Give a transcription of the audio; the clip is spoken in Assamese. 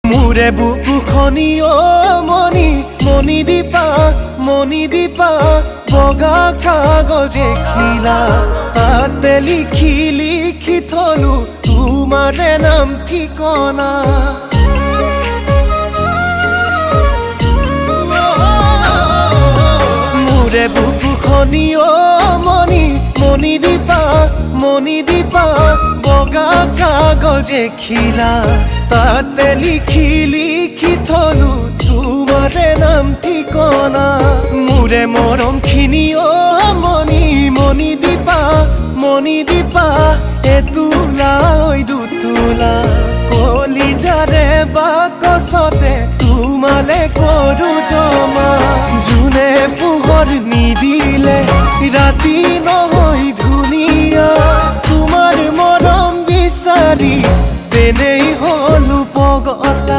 মোৰে বুকুখনি অ মণি মণি দীপা বগা কাগজে খিলা তাতে লিখি লিখি থলো তোমাৰে নাম ঠিকনা মোৰে বুকুখনি অ মণি দীপা বগা কাগজে খিলা তাতে লিখি লিখি থলো তোমাৰে নাম ঠিকনা মোৰে মৰমখিনি অ মণি দীপা এতোলা ঐ দুতোলা কলিজাৰে বাকচতে তোমালে কৰো জমা যোনে পোহৰ নিদিলে ৰাতি